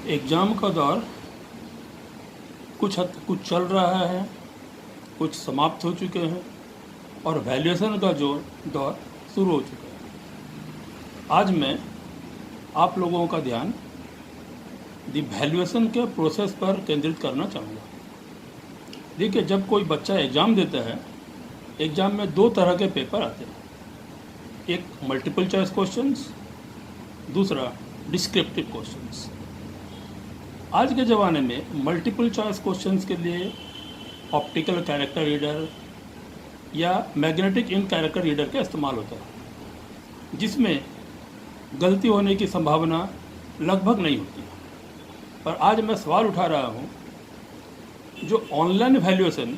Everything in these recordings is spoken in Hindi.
एग्ज़ाम का दौर कुछ चल रहा है, कुछ समाप्त हो चुके हैं और वैल्यूएशन का जो दौर शुरू हो चुका है। आज मैं आप लोगों का ध्यान वैल्यूएशन के प्रोसेस पर केंद्रित करना चाहूँगा। देखिए, जब कोई बच्चा एग्ज़ाम देता है, एग्ज़ाम में दो तरह के पेपर आते हैं, एक मल्टीपल चॉइस क्वेश्चंस, दूसरा डिस्क्रिप्टिव क्वेश्चंस। आज के ज़माने में मल्टीपल चॉइस क्वेश्चंस के लिए ऑप्टिकल कैरेक्टर रीडर या मैग्नेटिक इंक कैरेक्टर रीडर का इस्तेमाल होता है, जिसमें गलती होने की संभावना लगभग नहीं होती। पर आज मैं सवाल उठा रहा हूँ, जो ऑनलाइन वैल्यूएशन,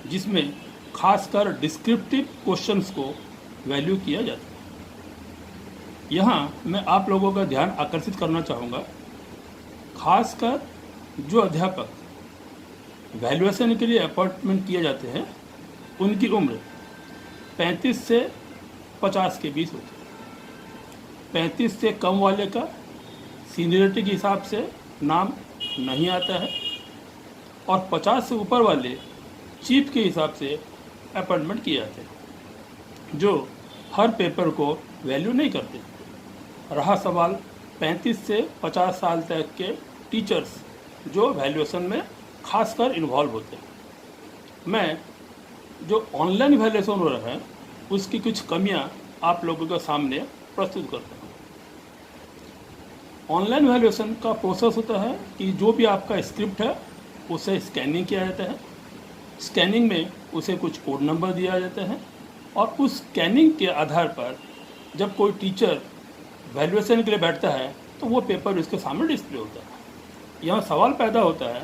जिसमें खासकर डिस्क्रिप्टिव क्वेश्चंस को वैल्यू किया जाता है, यहाँ मैं आप लोगों का ध्यान आकर्षित करना चाहूँगा। खासकर जो अध्यापक वैल्यूएशन के लिए अपॉइंटमेंट किए जाते हैं, उनकी उम्र 35 से 50 के बीच होती है। 35 से कम वाले का सीनियरिटी के हिसाब से नाम नहीं आता है और 50 से ऊपर वाले चीफ के हिसाब से अपॉइंटमेंट किए जाते हैं, जो हर पेपर को वैल्यू नहीं करते। रहा सवाल 35 से 50 साल तक के टीचर्स जो वैल्यूएशन में खासकर इन्वॉल्व होते हैं। मैं जो ऑनलाइन वैल्यूएशन हो रहा है, उसकी कुछ कमियां आप लोगों के सामने प्रस्तुत करता हूँ। ऑनलाइन वैल्यूएशन का प्रोसेस होता है कि जो भी आपका स्क्रिप्ट है, उसे स्कैनिंग किया जाता है। स्कैनिंग में उसे कुछ कोड नंबर दिया जाता है और उस स्कैनिंग के आधार पर जब कोई टीचर वैल्यूएशन के लिए बैठता है, तो वो पेपर उसके सामने डिस्प्ले होता है। यहाँ सवाल पैदा होता है,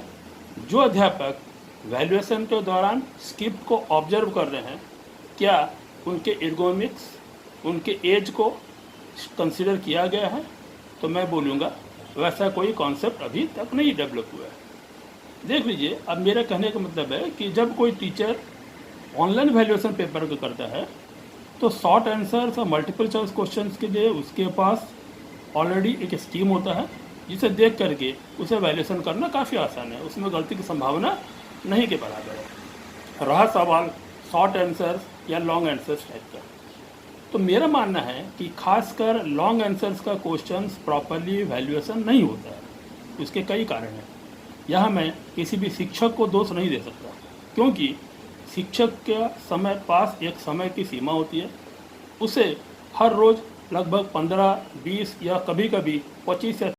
जो अध्यापक वैल्यूएशन के दौरान स्क्रिप्ट को ऑब्जर्व कर रहे हैं, क्या उनके एर्गोनॉमिक्स, उनके एज को कंसिडर किया गया है? तो मैं बोलूँगा वैसा कोई कॉन्सेप्ट अभी तक नहीं डेवलप हुआ है। देख लीजिए, अब मेरा कहने का मतलब है कि जब कोई टीचर ऑनलाइन वैल्यूएशन पेपर को करता है, तो शॉर्ट आंसर्स और मल्टीपल चॉइस क्वेश्चंस के लिए उसके पास ऑलरेडी एक स्कीम होता है, जिसे देख करके उसे वैल्यूएशन करना काफ़ी आसान है। उसमें गलती की संभावना नहीं के बराबर है। रहा सवाल शॉर्ट आंसर्स या लॉन्ग आंसर्स टाइप का, तो मेरा मानना है कि खासकर लॉन्ग आंसर्स का क्वेश्चंस प्रॉपरली वैल्यूएशन नहीं होता है। उसके कई कारण हैं। यहाँ मैं किसी भी शिक्षक को दोष नहीं दे सकता, क्योंकि शिक्षक के समय पास एक समय की सीमा होती है। उसे हर रोज़ लगभग 15, 20 या कभी कभी 25 या